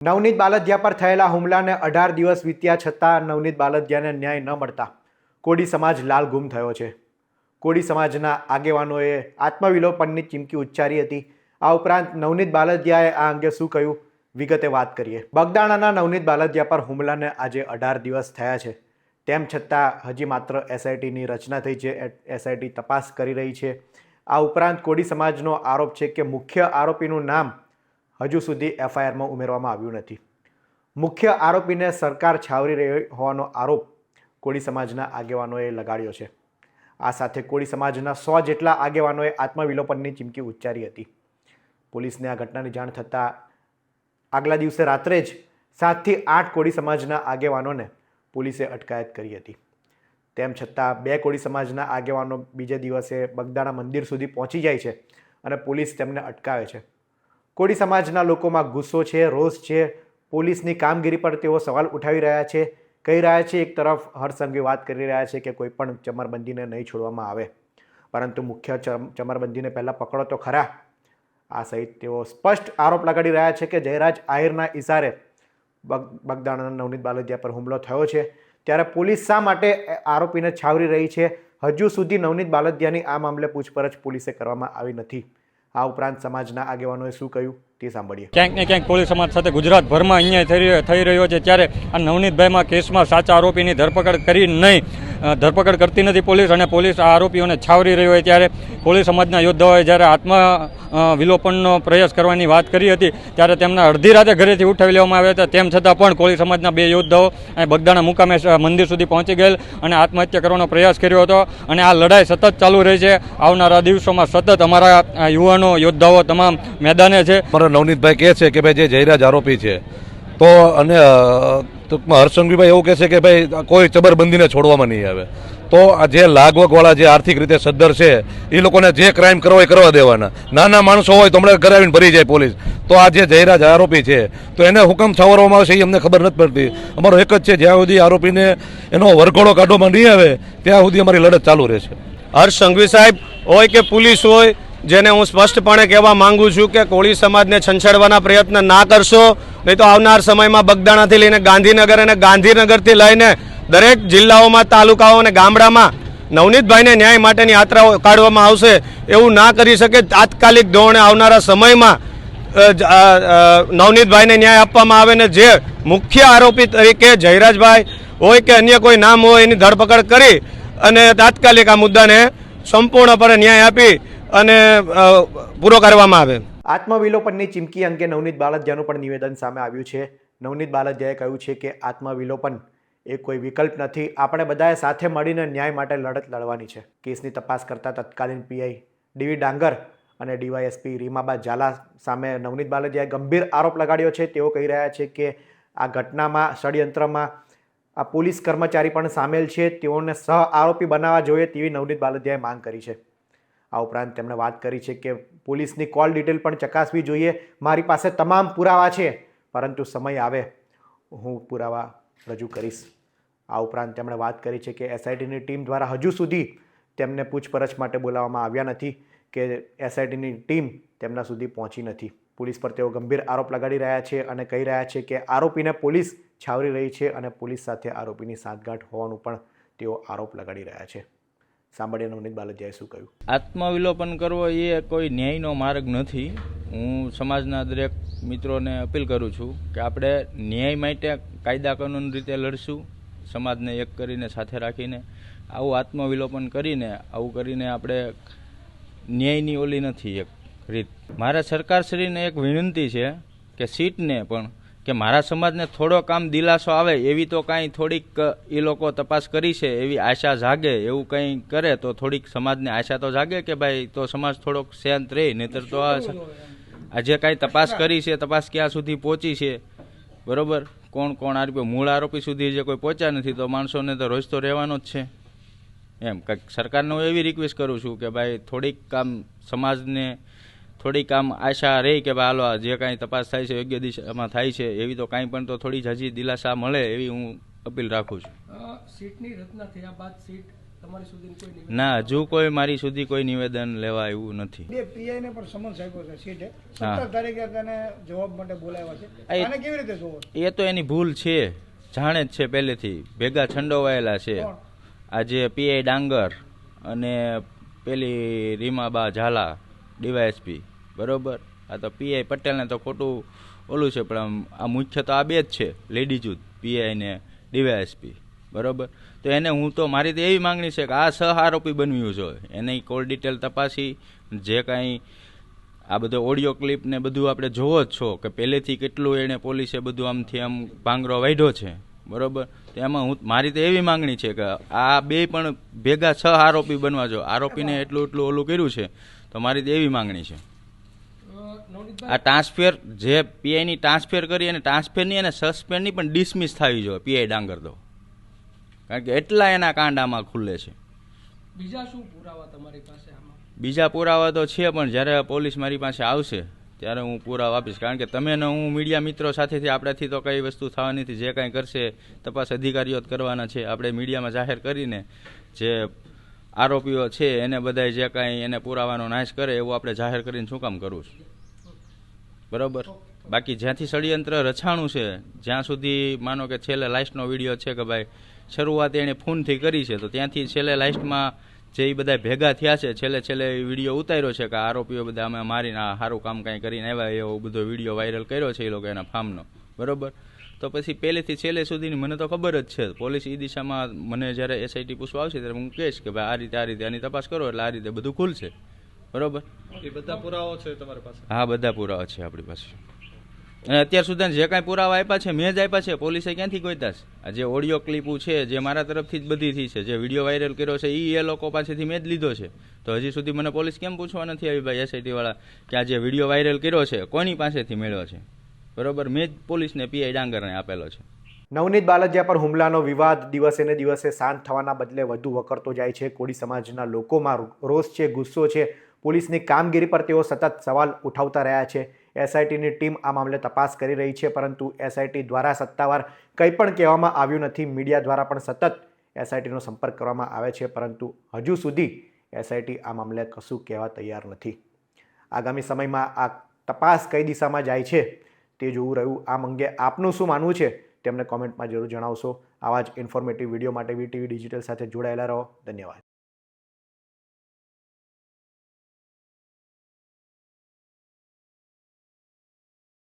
નવનીત બાલદિયા પર થયેલા હુમલાને 18 દિવસ વીત્યા છતાં નવનીત બાલદિયાને ન્યાય ન મળતા કોળી સમાજ લાલ ગુમ થયો છે. કોળી સમાજના આગેવાનોએ આત્મવિલોપનની ચીમકી ઉચ્ચારી હતી. આ ઉપરાંત નવનીત બાલદિયાએ આ અંગે શું કહ્યું વિગતે વાત કરીએ. બગદાણાના નવનીત બાલદિયા પર હુમલાને આજે 18 દિવસ થયા છે. તેમ છતાં હજી માત્ર એસઆઈટીની રચના થઈ છે. એસઆઈટી તપાસ કરી રહી છે. આ ઉપરાંત કોળી સમાજનો આરોપ છે કે મુખ્ય આરોપીનું નામ હજુ સુધી એફઆઈઆરમાં ઉમેરવામાં આવ્યું નથી. મુખ્ય આરોપીને સરકાર છાવરી રહી હોવાનો આરોપ કોળી સમાજના આગેવાનોએ લગાડ્યો છે. આ સાથે કોળી સમાજના 100 જેટલા આગેવાનોએ આત્મવિલોપનની ચીમકી ઉચ્ચારી હતી. પોલીસને આ ઘટનાની જાણ થતાં આગલા દિવસે રાત્રે જ 7 થી 8 કોળી સમાજના આગેવાનોને પોલીસે અટકાયત કરી હતી. તેમ છતાં 2 કોળી સમાજના આગેવાનો બીજે દિવસે બગદાણા મંદિર સુધી પહોંચી જાય છે અને પોલીસ તેમને અટકાવે છે. કોળી સમાજના લોકોમાં ગુસ્સો છે, રોષ છે. પોલીસની કામગીરી પર તેઓ સવાલ ઉઠાવી રહ્યા છે. કહી રહ્યા છે, એક તરફ હર્ષસંઘવી વાત કરી રહ્યા છે કે કોઈ પણ ચમરબંધીને નહીં છોડવામાં આવે, પરંતુ મુખ્ય ચમરબંધીને પહેલાં પકડો તો ખરા. આ સહિત તેઓ સ્પષ્ટ આરોપ લગાડી રહ્યા છે કે જયરાજ આહિરના ઇશારે બગદાણાના નવનીત બાલદિયા પર હુમલો થયો છે. ત્યારે પોલીસ શા માટે આરોપીને છાવરી રહી છે? હજુ સુધી નવનીત બાલદિયાની આ મામલે પૂછપરછ પોલીસે કરવામાં આવી નથી. આ ઉપરાંત સમાજના આગેવાનોએ શું કહ્યું તે સાંભળીએ. ક્યાંક ને ક્યાંક કોળી સમાજ સાથે ગુજરાતભરમાં અન્યાય થઈ રહ્યો છે. ત્યારે આ નવનીતભાઈમાં કેસમાં સાચા આરોપીની ધરપકડ કરી નહીં, ધરપકડ કરતી નથી પોલીસ, અને પોલીસ આ આરોપીઓને છાવરી રહી હોય ત્યારે કોળી સમાજના યોદ્ધાઓએ જ્યારે વિલોપનનો પ્રયાસ કરવાની વાત કરી હતી ત્યારે તેમના અડધી રાતે ઘરેથી ઉઠાવી લેવામાં આવ્યા હતા. તેમ છતાં પણ કોળી સમાજના 2 યોદ્ધાઓ બગદાણા મુકામે મંદિર સુધી પહોંચી ગયેલ અને આત્મહત્યા કરવાનો પ્રયાસ કર્યો હતો. અને આ લડાઈ સતત ચાલુ રહી છે. આવનારા દિવસોમાં સતત અમારા યુવાનો યોદ્ધાઓ તમામ મેદાને છે. નવનીતભાઈ કહે છે કે ભાઈ જે જયરાજ આરોપી છે તો અને હર્ષસંઘવીભાઈ એવું કહે છે કે ભાઈ કોઈ ચબરબંધીને છોડવામાં નહીં આવે. તો આ જે લાગવગવાળા જે આર્થિક રીતે સદ્ધર છે એ લોકોને જે ક્રાઇમ કરવા એ કરવા દેવાના. નાના માણસો હોય તો હમણાં ઘરે આવીને ભરી જાય પોલીસ. તો આ જે જયરાજ આરોપી છે તો એને હુકમ છાવરવામાં આવશે એ અમને ખબર નથી પડતી. અમારો એક જ છે, જ્યાં સુધી આરોપીને એનો વરઘોડો કાઢવામાં નહીં આવે ત્યાં સુધી અમારી લડત ચાલુ રહેશે. હર્ષસંઘવી સાહેબ હોય કે પોલીસ હોય, જેને હું સ્પષ્ટપણે કહેવા માંગુ છું કે કોળી સમાજને છંછેડવાના પ્રયત્ન ના કરશો, નહીં તો આવનાર સમયમાં બગદાણાથી લઈને ગાંધીનગર અને ગાંધીનગરથી લઈને દરેક જિલ્લાઓમાં, તાલુકાઓ અને ગામડામાં નવનીતભાઈને ન્યાય માટેની યાત્રાઓ કાઢવામાં આવશે. એવું ના કરી શકે. તાત્કાલિક ધોરણે આવનારા સમયમાં નવનીતભાઈને ન્યાય આપવામાં આવે ને જે મુખ્ય આરોપી તરીકે જયરાજભાઈ હોય કે અન્ય કોઈ નામ હોય એની ધરપકડ કરી અને તાત્કાલિક આ મુદ્દાને સંપૂર્ણપણે ન્યાય આપી અને પૂરો કરવામાં આવે. આત્મવિલોપનની ચીમકી અંગે નવનીત બાલદિયાનું પણ નિવેદન સામે આવ્યું છે. નવનીત બાલદિયાએ કહ્યું છે કે આત્મવિલોપન એ કોઈ વિકલ્પ નથી. આપણે બધાએ સાથે મળીને ન્યાય માટે લડત લડવાની છે. કેસની તપાસ કરતા તત્કાલીન પીઆઈ ડીવી ડાંગર અને ડીવાયએસપી રીમાબા ઝાલા સામે નવનીત બાલદિયાએ ગંભીર આરોપ લગાડ્યો છે. તેઓ કહી રહ્યા છે કે આ ઘટનામાં, ષડયંત્રમાં આ પોલીસ કર્મચારી પણ સામેલ છે. તેઓને સહ આરોપી બનાવવા જોઈએ તેવી નવનીત બાલદિયાએ માંગ કરી છે. આ ઉપરાંત તેમણે વાત કરી છે કે પોલીસની કોલ ડિટેલ પણ ચકાસવી જોઈએ. મારી પાસે તમામ પુરાવા છે, પરંતુ સમય આવે હું પુરાવા રજૂ કરીશ. આ ઉપરાંત તેમણે વાત કરી છે કે એસઆઈટીની ટીમ દ્વારા હજુ સુધી તેમને પૂછપરછ માટે બોલાવવામાં આવ્યા નથી કે એસઆઈટીની ટીમ તેમના સુધી પહોંચી નથી. પોલીસ પર તેઓ ગંભીર આરોપ લગાડી રહ્યા છે અને કહી રહ્યા છે કે આરોપીને પોલીસ છાવરી રહી છે અને પોલીસ સાથે આરોપીની સાંઠગાંઠ હોવાનું પણ તેઓ આરોપ લગાડી રહ્યા છે. સાંભળીએ નવનીત બાલદિયાએ શું કહ્યું. આત્મવિલોપન કરવો એ કોઈ ન્યાયનો માર્ગ નથી. હું સમાજના દરેક મિત્રોને અપીલ કરું છું કે આપણે ન્યાય માટે કાયદા કાનૂન રીતે લડશું, સમાજને એક કરીને સાથે રાખીને. આવું આત્મવિલોપન કરીને આપણે ન્યાયની ઓલી નથી એક રીત. મારા સરકારશ્રીને એક વિનંતી છે કે સીટને પણ કે મારા સમાજને થોડો કામ દિલાસો આવે એવી તો કાંઈ થોડીક એ લોકો તપાસ કરી છે એવી આશા જાગે, એવું કંઈ કરે તો થોડીક સમાજને આશા તો જાગે કે ભાઈ તો સમાજ થોડોક શાંત રહે. નહીતર તો આજે કાંઈ તપાસ કરી છે, તપાસ ક્યાં સુધી પહોંચી છે, બરોબર, કોણ આરોપી, મૂળ આરોપી સુધી જે કોઈ પહોંચ્યા નથી તો માણસોને તો રોજ તો રહેવાનો જ છે. એમ કંઈક સરકારને હું એવી રિક્વેસ્ટ કરું છું કે ભાઈ થોડીક કામ સમાજને થોડીક આમ આશા રહી કે ભાઈ હાલો જે કાંઈ તપાસ થાય છે યોગ્ય દિશામાં થાય છે એવી તો કાંઈ પણ તો થોડી જ હજી દિલાસા મળે એવી હું અપીલ રાખું છું. સીટની રચના થયા બાદ સીટ તમારી સુધી કોઈ નિવેદન? ના, હજુ કોઈ મારી સુધી કોઈ નિવેદન લેવા આવ્યું નથી. બે પીઆઈ ને પણ સમન્સ આપ્યો છે સીટે. હા. 17 તારીખે તેને જવાબ માટે બોલાવ્યા છે. આને કેવી રીતે જોવો? એ તો એની ભૂલ છે, જાણે જ છે પહેલેથી, ભેગા છંડોવાયેલા છે. કોણ? આજે પીઆઈ ડાંગર અને પેલી રીમાબા ઝાલા ડીવાયએસપી, બરોબર. આ તો પીઆઈ પટેલને તો ખોટું ઓલું છે, પણ આ મુખ્ય તો આ બે જ છે, લેડીઝ જ, પીઆઈ ને ડીવાયએસપી, બરોબર. તો એને હું તો મારી તો એવી માંગણી છે કે આ સહ આરોપી બનવ્યું જોઈએ, એને કોલ ડિટેલ તપાસી, જે કાંઈ આ બધો ઓડિયો ક્લિપ ને બધું આપણે જોવો જ છો કે પહેલેથી કેટલું એને પોલીસે બધું આમથી આમ ભાંગરો વાઢ્યો છે, બરોબર. તો એમાં મારી તો એવી માંગણી છે કે આ બે પણ ભેગા સહ આરોપી બનવા જો, આરોપીને એટલું ઓલું કર્યું છે, તો મારી તો એવી માંગણી છે. આ ટ્રાન્સફર જે પીઆઈની ટ્રાન્સફર કરી અને ટ્રાન્સફરની અને સસ્પેન્ડની પણ ડિસમિસ થવી જોઈએ પીઆઈ ડાંગર તો, કારણ કે એટલા એના કાંડામાં ખુલ્લે છે. બીજા શું પુરાવા તમારી પાસે આમાં? બીજા પુરાવા તો છે, પણ જ્યારે પોલીસ મારી પાસે આવશે ત્યારે હું પુરાવા આપીશ, કારણ કે તમે ને હું મીડિયા મિત્રો સાથેથી આપણાથી તો કઈ વસ્તુ થવાની નથી. જે કાંઈ કરશે તપાસ અધિકારીઓ જ કરવાના છે. આપણે મીડિયામાં જાહેર કરીને જે આરોપીઓ છે એને બધાય જે કાંઈ એને પુરાવાનો નાશ કરે એવું આપણે જાહેર કરીને શું કામ કરવું છે, બરોબર. બાકી જ્યાંથી ષડયંત્ર રચાણું છે, જ્યાં સુધી માનો કે છેલ્લે લાસ્ટનો વિડીયો છે કે ભાઈ શરૂઆત એણે ફોનથી કરી છે, તો ત્યાંથી છેલ્લે લાસ્ટમાં જે એ બધા ભેગા થયા છે, છેલ્લે વિડીયો ઉતાર્યો છે કે આરોપીઓ બધા અમે મારીને આ સારું કામ કાંઈ કરીને આવ્યા, એવો બધો વિડીયો વાયરલ કર્યો છે એ લોકો એના ફાર્મનો, બરોબર. તો પછી પહેલેથી છેલ્લે સુધીની મને તો ખબર જ છે. પોલીસ એ દિશામાં મને જ્યારે એસઆઈટી પૂછવા આવશે ત્યારે હું કહીશ કે ભાઈ આ રીતે આની તપાસ કરો, એટલે આ રીતે બધું ખુલશે, બરોબર. એ બધા પુરાવાઓ છે તમારી પાસે? હા, બધા પુરાવા છે આપણી પાસે. અને અત્યાર સુધી જે કાંઈ પુરાવા આપ્યા છે મેં જ આપ્યા છે, પોલીસે ક્યાંથી ગોત્યા છે? આ જે ઓડિયો ક્લિપો છે જે મારા તરફથી જ બધી થઈ છે, જે વિડીયો વાયરલ કર્યો છે એ લોકો પાસેથી મેં જ લીધો છે. તો હજી સુધી મને પોલીસ કેમ પૂછવા નથી આવી ભાઈ એસઆઈટી વાળા કે આ જે વિડીયો વાયરલ કર્યો છે કોની પાસેથી મેળવ્યો છે, બરોબર. મેં જ પોલીસને પીઆઈ ડાંગરને આપેલો છે. નવનીત બાલદિયા પર હુમલાનો વિવાદ દિવસે ને દિવસે શાંત થવાના બદલે વધુ વકરતો જાય છે. કોળી સમાજના લોકોમાં રોષ છે, ગુસ્સો છે. પોલીસની કામગીરી પર તેઓ સતત સવાલ ઉઠાવતા રહ્યા છે. એસઆઈટીની ટીમ આ મામલે તપાસ કરી રહી છે, પરંતુ એસઆઈટી દ્વારા સત્તાવાર કંઈ પણ કહેવામાં આવ્યું નથી. મીડિયા દ્વારા પણ સતત એસઆઈટીનો સંપર્ક કરવામાં આવે છે, પરંતુ હજુ સુધી એસઆઈટી આ મામલે કશું કહેવા તૈયાર નથી. આગામી સમયમાં આ તપાસ કઈ દિશામાં જાય છે તે જોવું રહ્યું. આ અંગે આપનું શું માનવું છે તેમને કોમેન્ટમાં જરૂર જણાવશો. આવા જ ઇન્ફોર્મેટિવ વિડીયો માટે વીટીવી ડિજિટલ સાથે જોડાયેલા રહો. ધન્યવાદ.